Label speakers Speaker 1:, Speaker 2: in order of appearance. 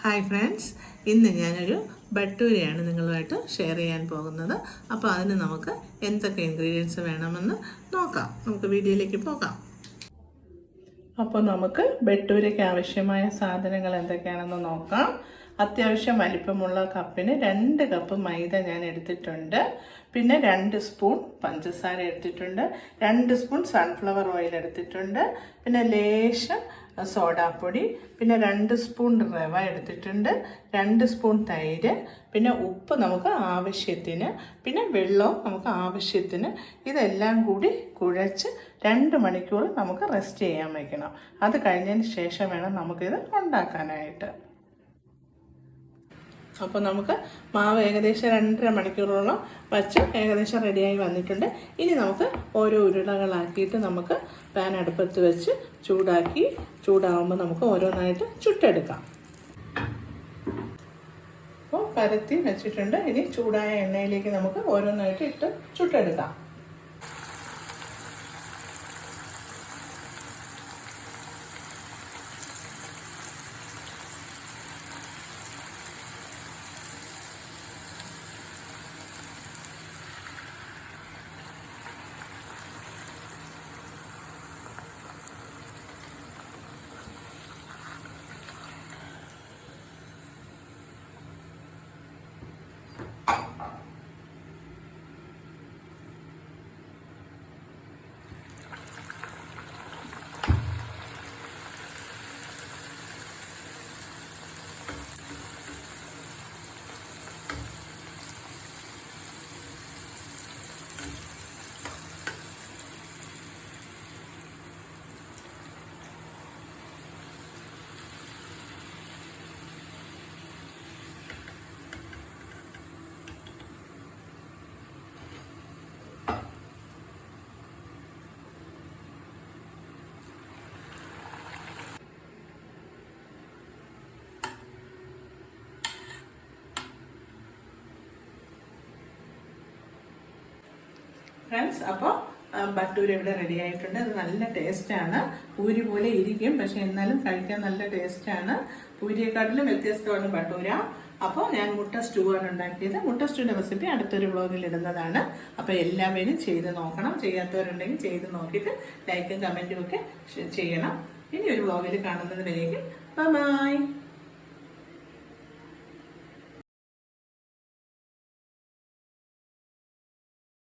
Speaker 1: Hi friends, ഇന്ന് ഞാനൊരു ബട്ടൂരയാണ് നിങ്ങളുമായിട്ട് ഷെയർ ചെയ്യാൻ പോകുന്നത്. അപ്പോൾ അതിന് നമുക്ക് എന്തൊക്കെ ഇൻഗ്രീഡിയൻസ് വേണമെന്ന് നോക്കാം. നമുക്ക് വീഡിയോയിലേക്ക് പോകാം. അപ്പോൾ നമുക്ക് ബട്ടൂരയ്ക്ക് ആവശ്യമായ സാധനങ്ങൾ എന്തൊക്കെയാണെന്ന് നോക്കാം. അത്യാവശ്യം വലിപ്പമുള്ള കപ്പിന് 2 കപ്പ് മൈദ ഞാൻ എടുത്തിട്ടുണ്ട്. പിന്നെ 2 സ്പൂൺ പഞ്ചസാര എടുത്തിട്ടുണ്ട്. 2 സ്പൂൺ സൺഫ്ലവർ ഓയിൽ എടുത്തിട്ടുണ്ട്. പിന്നെ ലേശം സോഡാപ്പൊടി, പിന്നെ 2 സ്പൂൺ റവ എടുത്തിട്ടുണ്ട്, 2 സ്പൂൺ തൈര്, പിന്നെ ഉപ്പ് നമുക്ക് ആവശ്യത്തിന്, പിന്നെ വെള്ളവും നമുക്ക് ആവശ്യത്തിന്. ഇതെല്ലാം കൂടി കുഴച്ച് 2 മണിക്കൂർ നമുക്ക് റെസ്റ്റ് ചെയ്യാൻ വയ്ക്കണം. അത് കഴിഞ്ഞതിന് ശേഷം വേണം നമുക്കിത് ഉണ്ടാക്കാനായിട്ട്. അപ്പോൾ നമുക്ക് മാവ് ഏകദേശം 2.5 മണിക്കൂറോളം വച്ച് ഏകദേശം റെഡിയായി വന്നിട്ടുണ്ട്. ഇനി നമുക്ക് ഓരോ ഉരുളകളാക്കിയിട്ട് നമുക്ക് പാൻ അടുപ്പത്ത് വെച്ച് ചൂടാകുമ്പോൾ നമുക്ക് ഓരോന്നായിട്ട് ചുട്ടെടുക്കാം. അപ്പോൾ പരത്തി വെച്ചിട്ടുണ്ട്. ഇനി ചൂടായ എണ്ണയിലേക്ക് നമുക്ക് ഓരോന്നായിട്ട് ഇട്ട് ചുട്ടെടുക്കാം. ഫ്രണ്ട്സ്, അപ്പോൾ ബട്ടൂര ഇവിടെ റെഡി ആയിട്ടുണ്ട്. അത് നല്ല ടേസ്റ്റാണ്. പൂരി പോലെ ഇരിക്കും, പക്ഷെ എന്നാലും കഴിക്കാൻ നല്ല ടേസ്റ്റാണ്. പൂരിയെക്കാട്ടിലും വ്യത്യസ്തമാണ് ബട്ടൂര. അപ്പോൾ ഞാൻ മുട്ട സ്റ്റൂ ആണ് ഉണ്ടാക്കിയത്. മുട്ട സ്റ്റൂവിൻ്റെ റെസിപ്പി അടുത്തൊരു വ്ളോഗിൽ ഇടുന്നതാണ്. അപ്പോൾ എല്ലാവരും ചെയ്ത് നോക്കണം. ചെയ്യാത്തവരുണ്ടെങ്കിൽ ചെയ്ത് നോക്കിയിട്ട് ലൈക്കും കമൻറ്റും ഒക്കെ ചെയ്യണം. ഇനി ഒരു വ്ളോഗിൽ കാണുന്നത് വരേക്കും ബൈ.